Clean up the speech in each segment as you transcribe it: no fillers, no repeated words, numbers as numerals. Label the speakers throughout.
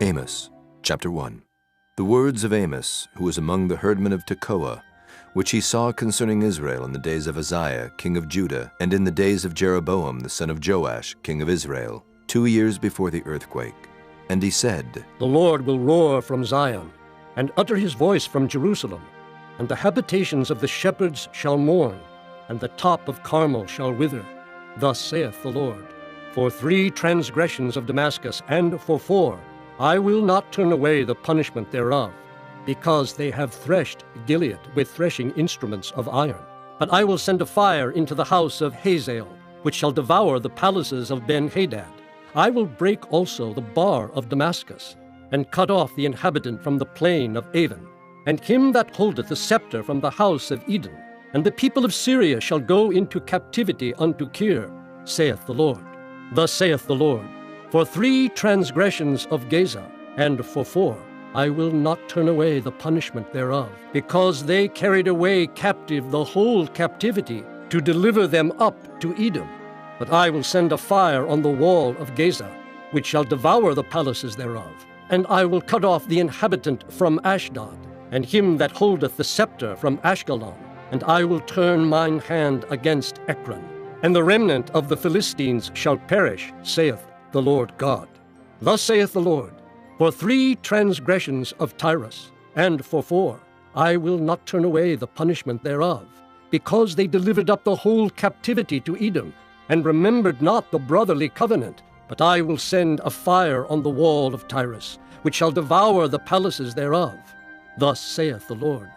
Speaker 1: Amos, chapter 1. The words of Amos, who was among the herdmen of Tekoa, which he saw concerning Israel in the days of Uzziah, king of Judah, and in the days of Jeroboam, the son of Joash, king of Israel, 2 years before the earthquake. And he said,
Speaker 2: The Lord will roar from Zion, and utter his voice from Jerusalem, and the habitations of the shepherds shall mourn, and the top of Carmel shall wither. Thus saith the Lord. For 3 transgressions of Damascus, and for 4, I will not turn away the punishment thereof, because they have threshed Gilead with threshing instruments of iron. But I will send a fire into the house of Hazael, which shall devour the palaces of Ben-Hadad. I will break also the bar of Damascus, and cut off the inhabitant from the plain of Avon, and him that holdeth the scepter from the house of Eden. And the people of Syria shall go into captivity unto Kir, saith the Lord. Thus saith the Lord, For 3 transgressions of Gaza, and for 4, I will not turn away the punishment thereof, because they carried away captive the whole captivity, to deliver them up to Edom. But I will send a fire on the wall of Gaza, which shall devour the palaces thereof. And I will cut off the inhabitant from Ashdod, and him that holdeth the scepter from Ashkelon. And I will turn mine hand against Ekron. And the remnant of the Philistines shall perish, saith the Lord God. Thus saith the Lord, For 3 transgressions of Tyrus, and for 4, I will not turn away the punishment thereof, because they delivered up the whole captivity to Edom, and remembered not the brotherly covenant. But I will send a fire on the wall of Tyrus, which shall devour the palaces thereof. Thus saith the Lord,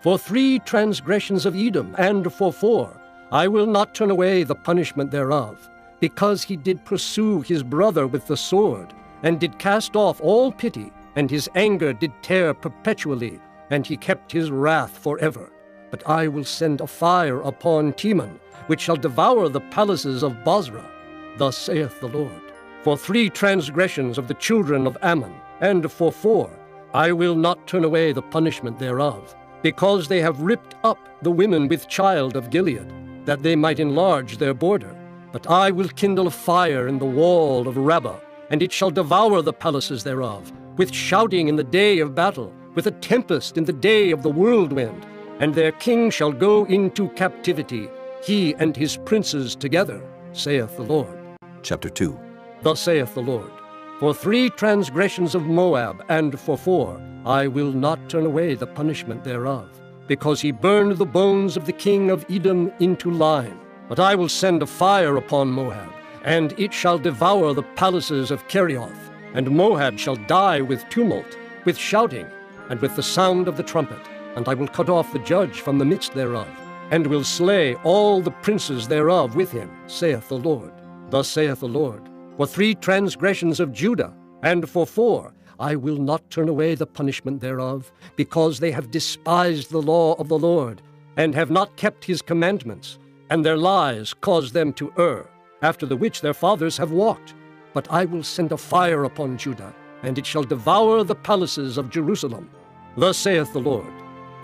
Speaker 2: For 3 transgressions of Edom, and for 4, I will not turn away the punishment thereof, because he did pursue his brother with the sword, and did cast off all pity, and his anger did tear perpetually, and he kept his wrath forever. But I will send a fire upon Teman, which shall devour the palaces of Bozrah. Thus saith the Lord, For 3 transgressions of the children of Ammon, and for 4, I will not turn away the punishment thereof, because they have ripped up the women with child of Gilead, that they might enlarge their border. But I will kindle a fire in the wall of Rabbah, and it shall devour the palaces thereof, with shouting in the day of battle, with a tempest in the day of the whirlwind. And their king shall go into captivity, he and his princes together, saith the Lord.
Speaker 1: Chapter 2.
Speaker 2: Thus saith the Lord, For 3 transgressions of Moab, and for 4, I will not turn away the punishment thereof, because he burned the bones of the king of Edom into lime. But I will send a fire upon Moab, and it shall devour the palaces of Kerioth. And Moab shall die with tumult, with shouting, and with the sound of the trumpet. And I will cut off the judge from the midst thereof, and will slay all the princes thereof with him, saith the Lord. Thus saith the Lord, For 3 transgressions of Judah, and for 4, I will not turn away the punishment thereof, because they have despised the law of the Lord, and have not kept his commandments, and their lies caused them to err, after the which their fathers have walked. But I will send a fire upon Judah, and it shall devour the palaces of Jerusalem. Thus saith the Lord,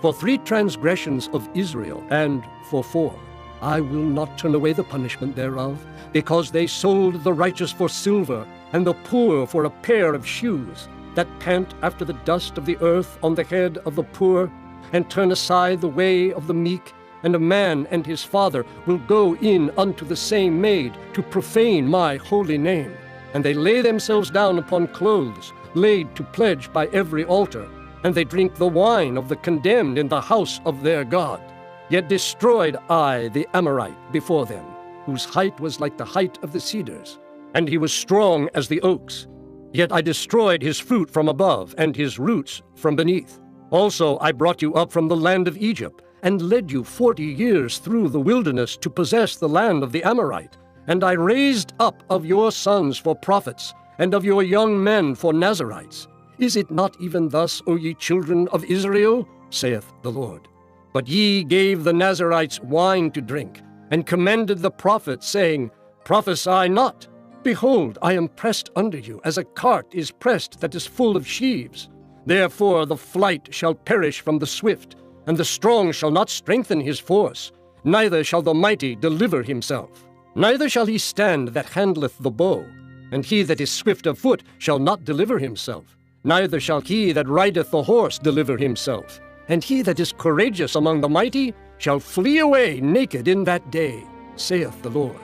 Speaker 2: For 3 transgressions of Israel, and for 4, I will not turn away the punishment thereof, because they sold the righteous for silver, and the poor for a pair of shoes, that pant after the dust of the earth on the head of the poor, and turn aside the way of the meek. And a man and his father will go in unto the same maid, to profane my holy name. And they lay themselves down upon clothes, laid to pledge by every altar, and they drink the wine of the condemned in the house of their God. Yet destroyed I the Amorite before them, whose height was like the height of the cedars, and he was strong as the oaks. Yet I destroyed his fruit from above, and his roots from beneath. Also I brought you up from the land of Egypt, and led you 40 years through the wilderness to possess the land of the Amorite. And I raised up of your sons for prophets, and of your young men for Nazarites. Is it not even thus, O ye children of Israel? Saith the Lord. But ye gave the Nazarites wine to drink, and commanded the prophets, saying, Prophesy not. Behold, I am pressed under you, as a cart is pressed that is full of sheaves. Therefore the flight shall perish from the swift, and the strong shall not strengthen his force, neither shall the mighty deliver himself. Neither shall he stand that handleth the bow, and he that is swift of foot shall not deliver himself. Neither shall he that rideth the horse deliver himself, and he that is courageous among the mighty shall flee away naked in that day, saith the Lord.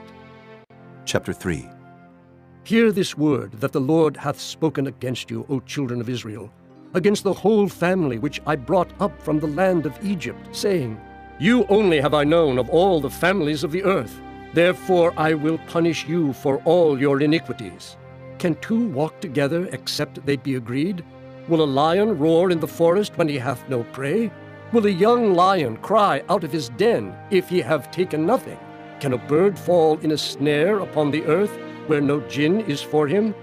Speaker 1: Chapter 3.
Speaker 2: Hear this word that the Lord hath spoken against you, O children of Israel, against the whole family which I brought up from the land of Egypt, saying, You only have I known of all the families of the earth. Therefore I will punish you for all your iniquities. Can two walk together except they be agreed? Will a lion roar in the forest when he hath no prey? Will a young lion cry out of his den if he have taken nothing? Can a bird fall in a snare upon the earth where no gin is for him?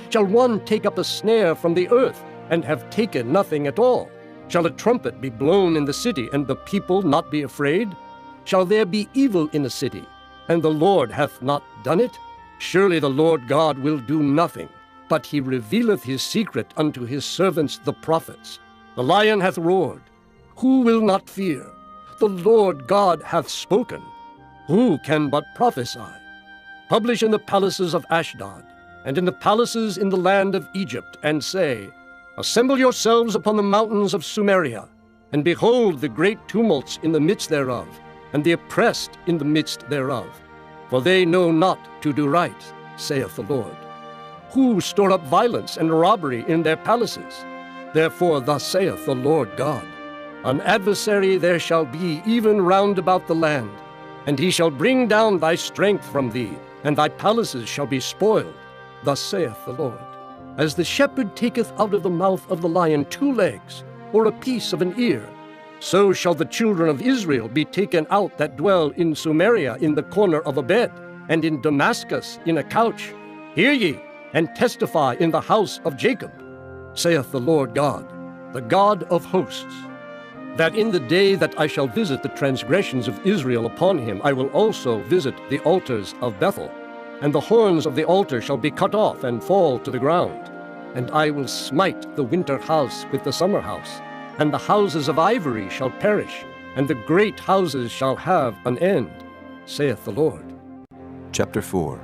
Speaker 2: Shall one take up a snare from the earth and have taken nothing at all? Shall a trumpet be blown in the city and the people not be afraid? Shall there be evil in a city, and the Lord hath not done it? Surely the Lord God will do nothing, but he revealeth his secret unto his servants the prophets. The lion hath roared. Who will not fear? The Lord God hath spoken. Who can but prophesy? Publish in the palaces of Ashdod, and in the palaces in the land of Egypt, and say, Assemble yourselves upon the mountains of Sumeria, and behold the great tumults in the midst thereof, and the oppressed in the midst thereof. For they know not to do right, saith the Lord. Who store up violence and robbery in their palaces? Therefore thus saith the Lord God, An adversary there shall be even round about the land, and he shall bring down thy strength from thee, and thy palaces shall be spoiled. Thus saith the Lord. As the shepherd taketh out of the mouth of the lion 2 legs, or a piece of an ear, so shall the children of Israel be taken out that dwell in Sumeria in the corner of a bed, and in Damascus in a couch. Hear ye, and testify in the house of Jacob, saith the Lord God, the God of hosts, that in the day that I shall visit the transgressions of Israel upon him, I will also visit the altars of Bethel, and the horns of the altar shall be cut off and fall to the ground. And I will smite the winter house with the summer house, and the houses of ivory shall perish, and the great houses shall have an end, saith the Lord.
Speaker 1: Chapter 4.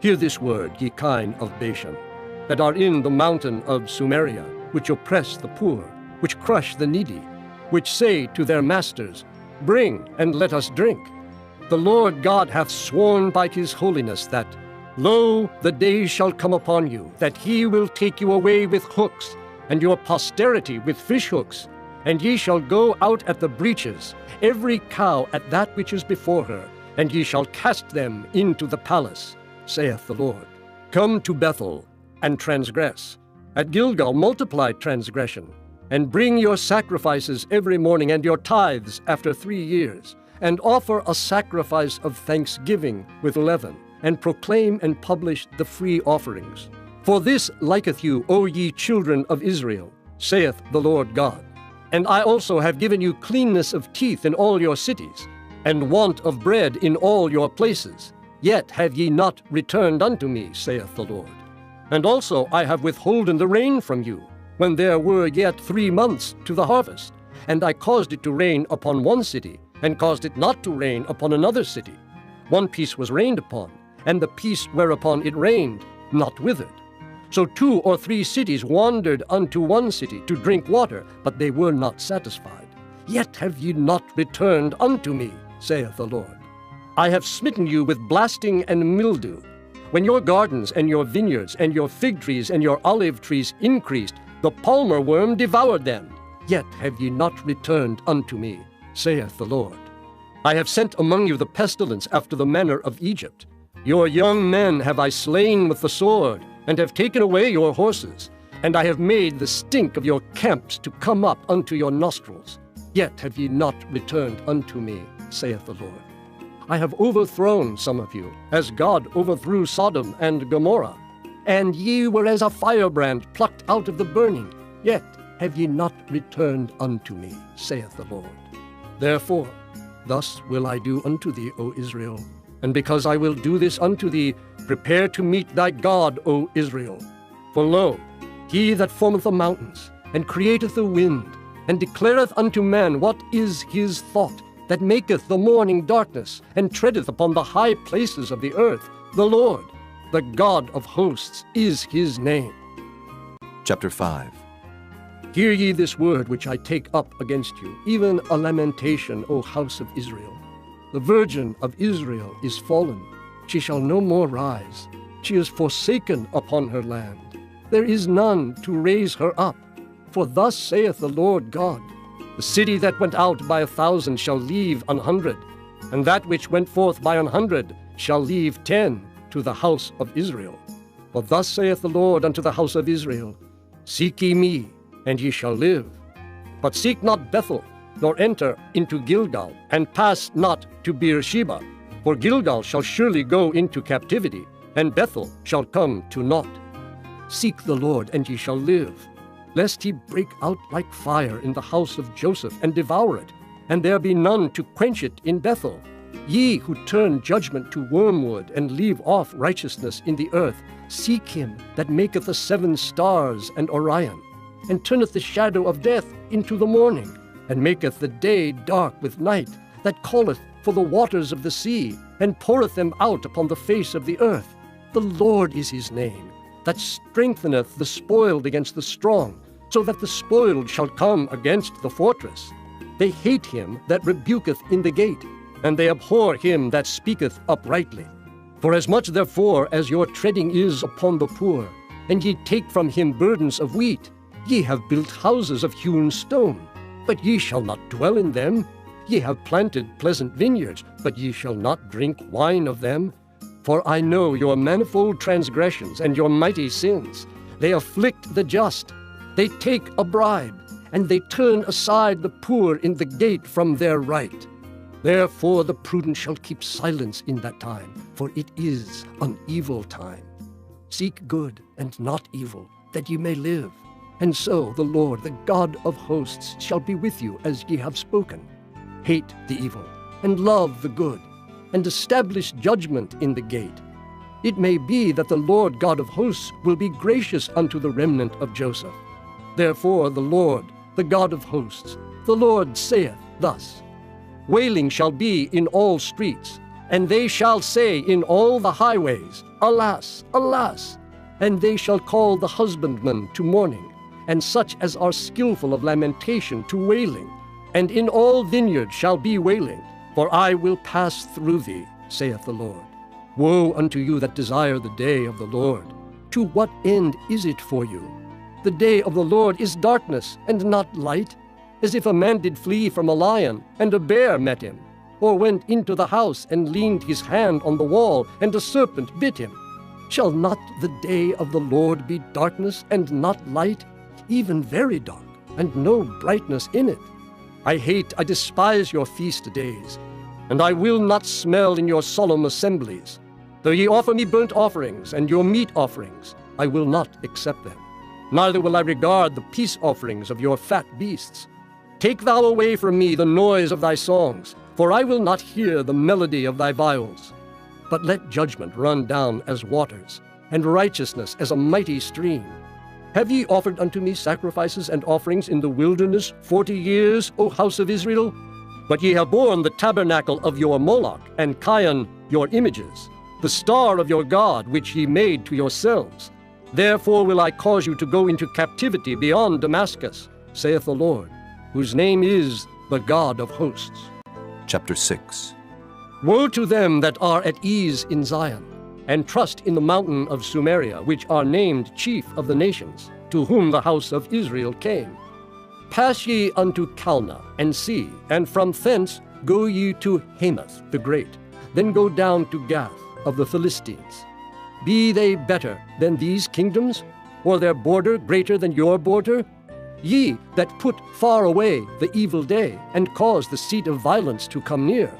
Speaker 2: Hear this word, ye kine of Bashan, that are in the mountain of Sumeria, which oppress the poor, which crush the needy, which say to their masters, Bring, and let us drink. The Lord God hath sworn by his holiness that, Lo, the days shall come upon you, that he will take you away with hooks, and your posterity with fish hooks, and ye shall go out at the breaches, every cow at that which is before her, and ye shall cast them into the palace, saith the Lord. Come to Bethel, and transgress. At Gilgal multiply transgression, and bring your sacrifices every morning, and your tithes after 3 years, and offer a sacrifice of thanksgiving with leaven, and proclaim and publish the free offerings. For this liketh you, O ye children of Israel, saith the Lord God. And I also have given you cleanness of teeth in all your cities, and want of bread in all your places. Yet have ye not returned unto me, saith the Lord. And also I have withholden the rain from you, when there were yet 3 months to the harvest. And I caused it to rain upon one city, and caused it not to rain upon another city. One piece was rained upon, and the piece whereupon it rained not withered. So 2 or 3 cities wandered unto one city to drink water, but they were not satisfied. Yet have ye not returned unto me, saith the Lord. I have smitten you with blasting and mildew. When your gardens and your vineyards and your fig trees and your olive trees increased, the palmer worm devoured them. Yet have ye not returned unto me, saith the Lord. I have sent among you the pestilence after the manner of Egypt. Your young men have I slain with the sword, and have taken away your horses, and I have made the stink of your camps to come up unto your nostrils. Yet have ye not returned unto me, saith the Lord. I have overthrown some of you, as God overthrew Sodom and Gomorrah. And ye were as a firebrand plucked out of the burning. Yet have ye not returned unto me, saith the Lord. Therefore, thus will I do unto thee, O Israel. And because I will do this unto thee, prepare to meet thy God, O Israel. For lo, he that formeth the mountains, and createth the wind, and declareth unto man what is his thought, that maketh the morning darkness, and treadeth upon the high places of the earth, the Lord, the God of hosts, is his name.
Speaker 1: Chapter 5.
Speaker 2: Hear ye this word which I take up against you, even a lamentation, O house of Israel. The virgin of Israel is fallen. She shall no more rise. She is forsaken upon her land. There is none to raise her up. For thus saith the Lord God, the city that went out by 1,000 shall leave 100, and that which went forth by 100 shall leave 10 to the house of Israel. For thus saith the Lord unto the house of Israel, Seek ye me, and ye shall live. But seek not Bethel, nor enter into Gilgal, and pass not to Beersheba. For Gilgal shall surely go into captivity, and Bethel shall come to naught. Seek the Lord, and ye shall live, lest he break out like fire in the house of Joseph, and devour it, and there be none to quench it in Bethel. Ye who turn judgment to wormwood, and leave off righteousness in the earth, seek him that maketh the 7 stars and Orion, and turneth the shadow of death into the morning, and maketh the day dark with night, that calleth for the waters of the sea, and poureth them out upon the face of the earth. The Lord is his name, that strengtheneth the spoiled against the strong, so that the spoiled shall come against the fortress. They hate him that rebuketh in the gate, and they abhor him that speaketh uprightly. For as much therefore as your treading is upon the poor, and ye take from him burdens of wheat, ye have built houses of hewn stone, but ye shall not dwell in them. Ye have planted pleasant vineyards, but ye shall not drink wine of them. For I know your manifold transgressions and your mighty sins. They afflict the just. They take a bribe, and they turn aside the poor in the gate from their right. Therefore the prudent shall keep silence in that time, for it is an evil time. Seek good and not evil, that ye may live. And so the Lord, the God of hosts, shall be with you as ye have spoken. Hate the evil, and love the good, and establish judgment in the gate. It may be that the Lord God of hosts will be gracious unto the remnant of Joseph. Therefore the Lord, the God of hosts, the Lord saith thus, Wailing shall be in all streets, and they shall say in all the highways, Alas, alas! And they shall call the husbandman to mourning, and such as are skillful of lamentation to wailing. And in all vineyards shall be wailing, for I will pass through thee, saith the Lord. Woe unto you that desire the day of the Lord! To what end is it for you? The day of the Lord is darkness, and not light, as if a man did flee from a lion, and a bear met him, or went into the house, and leaned his hand on the wall, and a serpent bit him. Shall not the day of the Lord be darkness, and not light, even very dark, and no brightness in it? I despise your feast days, and I will not smell in your solemn assemblies. Though ye offer me burnt offerings, and your meat offerings, I will not accept them. Neither will I regard the peace offerings of your fat beasts. Take thou away from me the noise of thy songs, for I will not hear the melody of thy viols. But let judgment run down as waters, and righteousness as a mighty stream. Have ye offered unto me sacrifices and offerings in the wilderness 40 years, O house of Israel? But ye have borne the tabernacle of your Moloch, and Chion your images, the star of your God which ye made to yourselves. Therefore will I cause you to go into captivity beyond Damascus, saith the Lord, whose name is the God of hosts.
Speaker 1: Chapter 6.
Speaker 2: Woe to them that are at ease in Zion, and trust in the mountain of Sumeria, which are named chief of the nations, to whom the house of Israel came. Pass ye unto Calneh, and see, and from thence go ye to Hamath the great, then go down to Gath of the Philistines. Be they better than these kingdoms, or their border greater than your border? Ye that put far away the evil day, and cause the seat of violence to come near,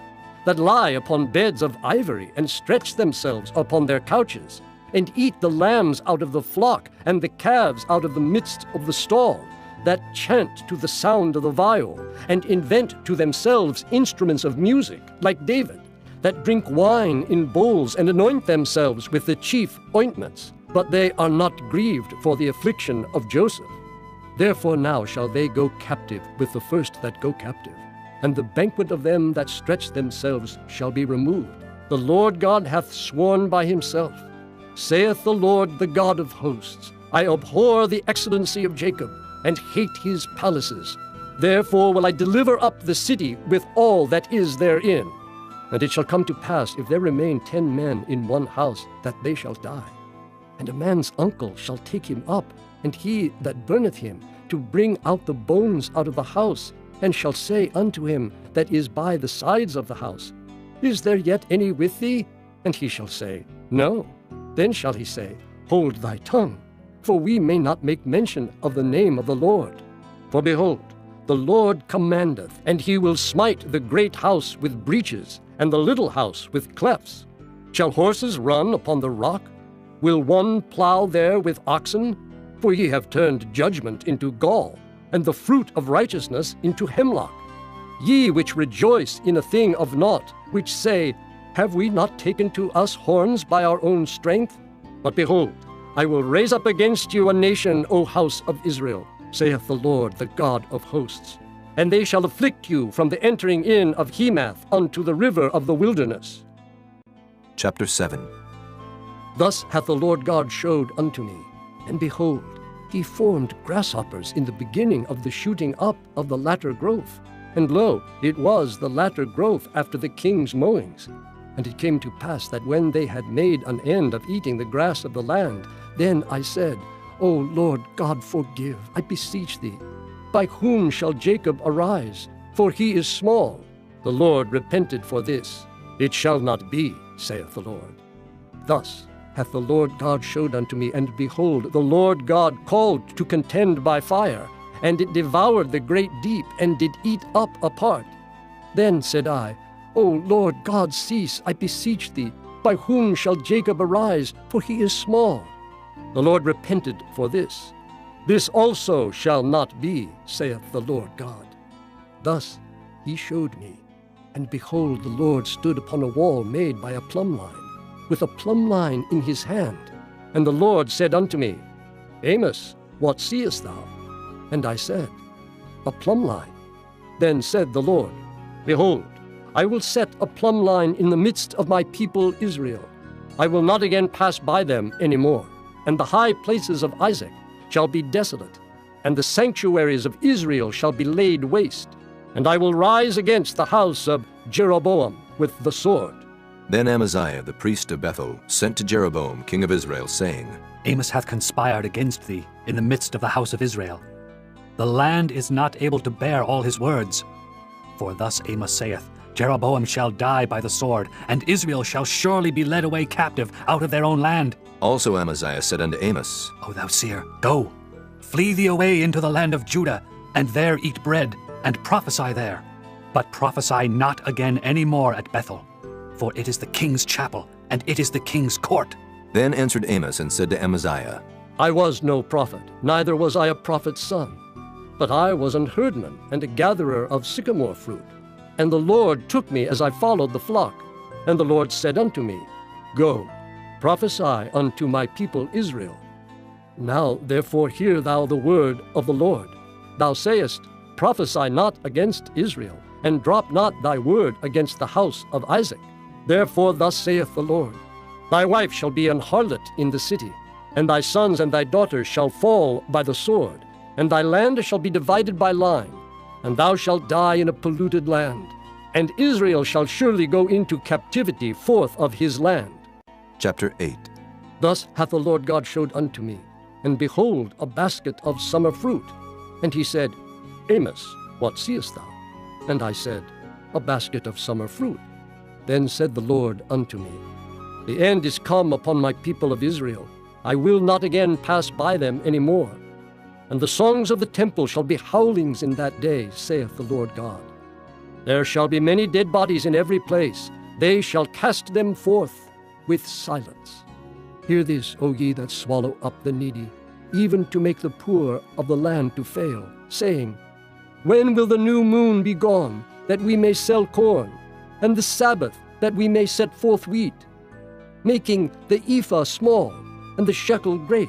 Speaker 2: that lie upon beds of ivory, and stretch themselves upon their couches, and eat the lambs out of the flock, and the calves out of the midst of the stall, that chant to the sound of the viol, and invent to themselves instruments of music, like David, that drink wine in bowls, and anoint themselves with the chief ointments, but they are not grieved for the affliction of Joseph. Therefore now shall they go captive with the first that go captive, and the banquet of them that stretch themselves shall be removed. The Lord God hath sworn by himself, saith the Lord, the God of hosts, I abhor the excellency of Jacob, and hate his palaces. Therefore will I deliver up the city with all that is therein. And it shall come to pass, if there remain 10 men in one house, that they shall die. And a man's uncle shall take him up, and he that burneth him, to bring out the bones out of the house, and shall say unto him that is by the sides of the house, Is there yet any with thee? And he shall say, No. Then shall he say, Hold thy tongue, for we may not make mention of the name of the Lord. For behold, the Lord commandeth, and he will smite the great house with breaches, and the little house with clefts. Shall horses run upon the rock? Will one plow there with oxen? For ye have turned judgment into gall, and the fruit of righteousness into hemlock. Ye which rejoice in a thing of naught, which say, Have we not taken to us horns by our own strength? But behold, I will raise up against you a nation, O house of Israel, saith the Lord, the God of hosts. And they shall afflict you from the entering in of Hemath unto the river of the wilderness.
Speaker 1: Chapter 7.
Speaker 2: Thus hath the Lord God showed unto me, and behold, he formed grasshoppers in the beginning of the shooting up of the latter growth. And lo, it was the latter growth after the king's mowings. And it came to pass that when they had made an end of eating the grass of the land, then I said, O Lord God, forgive, I beseech thee. By whom shall Jacob arise? For he is small. The Lord repented for this. It shall not be, saith the Lord. Thus hath the Lord God showed unto me, and behold, the Lord God called to contend by fire, and it devoured the great deep, and did eat up a part. Then said I, O Lord God, cease, I beseech thee. By whom shall Jacob arise? For he is small. The Lord repented for this. This also shall not be, saith the Lord God. Thus he showed me, and behold, the Lord stood upon a wall made by a plumb line, with a plumb line in his hand. And the Lord said unto me, Amos, what seest thou? And I said, A plumb line. Then said the Lord, Behold, I will set a plumb line in the midst of my people Israel. I will not again pass by them any more. And the high places of Isaac shall be desolate, and the sanctuaries of Israel shall be laid waste. And I will rise against the house of Jeroboam with the sword.
Speaker 1: Then Amaziah the priest of Bethel sent to Jeroboam king of Israel, saying,
Speaker 3: Amos hath conspired against thee in the midst of the house of Israel. The land is not able to bear all his words. For thus Amos saith, Jeroboam shall die by the sword, and Israel shall surely be led away captive out of their own land.
Speaker 1: Also Amaziah said unto Amos,
Speaker 3: O thou seer, go, flee thee away into the land of Judah, and there eat bread, and prophesy there. But prophesy not again any more at Bethel, for it is the king's chapel, and it is the king's court.
Speaker 1: Then answered Amos and said to Amaziah,
Speaker 2: I was no prophet, neither was I a prophet's son. But I was an herdman and a gatherer of sycamore fruit. And the Lord took me as I followed the flock. And the Lord said unto me, Go, prophesy unto my people Israel. Now therefore hear thou the word of the Lord. Thou sayest, Prophesy not against Israel, and drop not thy word against the house of Isaac. Therefore thus saith the Lord, Thy wife shall be an harlot in the city, and thy sons and thy daughters shall fall by the sword, and thy land shall be divided by line, and thou shalt die in a polluted land. And Israel shall surely go into captivity forth of his land.
Speaker 1: Chapter 8.
Speaker 2: Thus hath the Lord God showed unto me, and behold, a basket of summer fruit. And he said, Amos, what seest thou? And I said, A basket of summer fruit. Then said the Lord unto me, The end is come upon my people of Israel. I will not again pass by them any more. And the songs of the temple shall be howlings in that day, saith the Lord God. There shall be many dead bodies in every place. They shall cast them forth with silence. Hear this, O ye that swallow up the needy, even to make the poor of the land to fail, saying, When will the new moon be gone, that we may sell corn, and the Sabbath, that we may set forth wheat, making the ephah small, and the shekel great,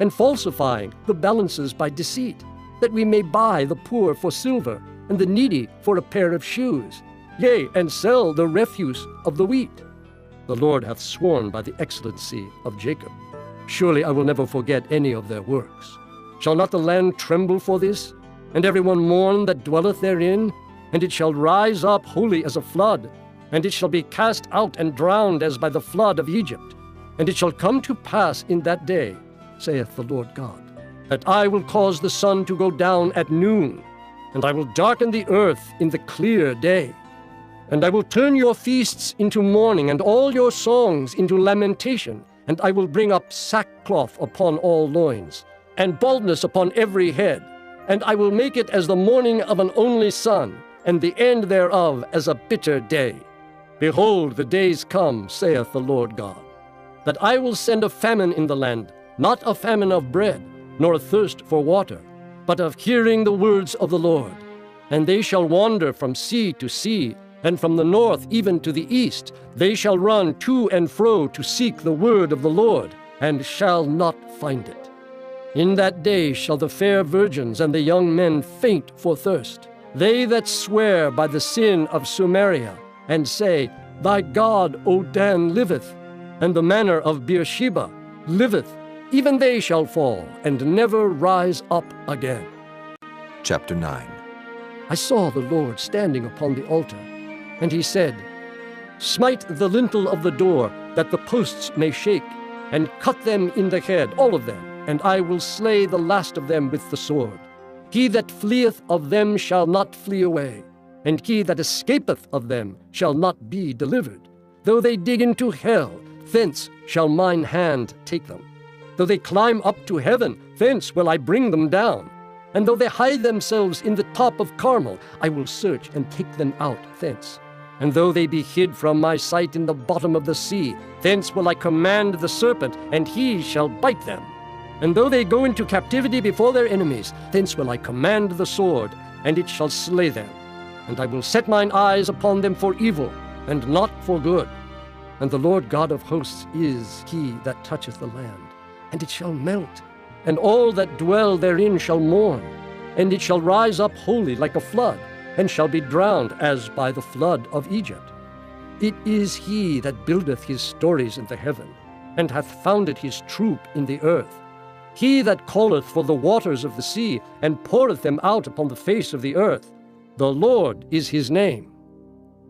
Speaker 2: and falsifying the balances by deceit, that we may buy the poor for silver, and the needy for a pair of shoes, yea, and sell the refuse of the wheat? The Lord hath sworn by the excellency of Jacob. Surely I will never forget any of their works. Shall not the land tremble for this, and everyone mourn that dwelleth therein? And it shall rise up wholly as a flood, and it shall be cast out and drowned as by the flood of Egypt. And it shall come to pass in that day, saith the Lord God, that I will cause the sun to go down at noon, and I will darken the earth in the clear day. And I will turn your feasts into mourning, and all your songs into lamentation, and I will bring up sackcloth upon all loins, and baldness upon every head. And I will make it as the mourning of an only son, and the end thereof as a bitter day. Behold, the days come, saith the Lord God, that I will send a famine in the land, not a famine of bread, nor a thirst for water, but of hearing the words of the Lord. And they shall wander from sea to sea, and from the north even to the east. They shall run to and fro to seek the word of the Lord, and shall not find it. In that day shall the fair virgins and the young men faint for thirst, they that swear by the sin of Samaria, and say, Thy God, O Dan, liveth, and the manner of Beersheba liveth. Even they shall fall, and never rise up again.
Speaker 1: Chapter 9.
Speaker 2: I saw the Lord standing upon the altar, and he said, Smite the lintel of the door, that the posts may shake, and cut them in the head, all of them, and I will slay the last of them with the sword. He that fleeth of them shall not flee away, and he that escapeth of them shall not be delivered. Though they dig into hell, thence shall mine hand take them. Though they climb up to heaven, thence will I bring them down. And though they hide themselves in the top of Carmel, I will search and take them out thence. And though they be hid from my sight in the bottom of the sea, thence will I command the serpent, and he shall bite them. And though they go into captivity before their enemies, thence will I command the sword, and it shall slay them. And I will set mine eyes upon them for evil, and not for good. And the Lord God of hosts is he that toucheth the land, and it shall melt, and all that dwell therein shall mourn, and it shall rise up wholly like a flood, and shall be drowned as by the flood of Egypt. It is he that buildeth his stories in the heaven, and hath founded his troop in the earth. He that calleth for the waters of the sea, and poureth them out upon the face of the earth. The Lord is his name.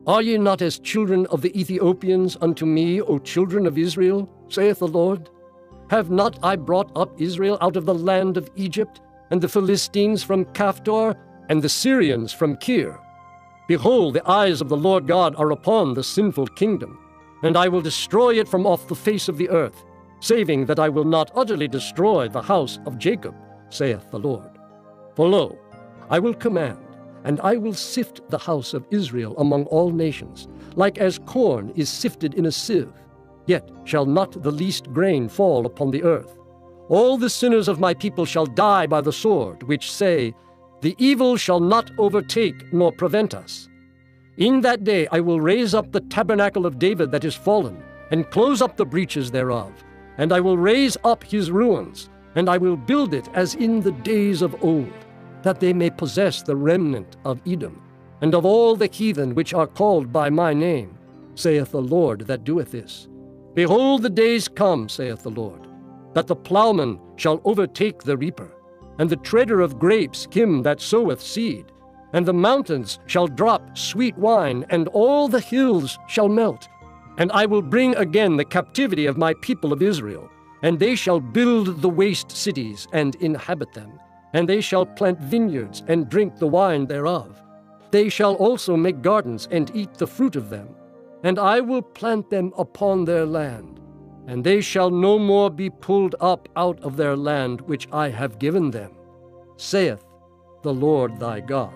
Speaker 2: Are ye not as children of the Ethiopians unto me, O children of Israel, saith the Lord? Have not I brought up Israel out of the land of Egypt, and the Philistines from Caphtor, and the Syrians from Kir? Behold, the eyes of the Lord God are upon the sinful kingdom, and I will destroy it from off the face of the earth, saving that I will not utterly destroy the house of Jacob, saith the Lord. For lo, I will command, and I will sift the house of Israel among all nations, like as corn is sifted in a sieve. Yet shall not the least grain fall upon the earth. All the sinners of my people shall die by the sword, which say, The evil shall not overtake nor prevent us. In that day I will raise up the tabernacle of David that is fallen, and close up the breaches thereof. And I will raise up his ruins, and I will build it as in the days of old, that they may possess the remnant of Edom, and of all the heathen which are called by my name, saith the Lord that doeth this. Behold, the days come, saith the Lord, that the plowman shall overtake the reaper, and the treader of grapes him that soweth seed. And the mountains shall drop sweet wine, and all the hills shall melt. And I will bring again the captivity of my people of Israel, and they shall build the waste cities and inhabit them. And they shall plant vineyards and drink the wine thereof. They shall also make gardens and eat the fruit of them. And I will plant them upon their land, and they shall no more be pulled up out of their land which I have given them, saith the Lord thy God.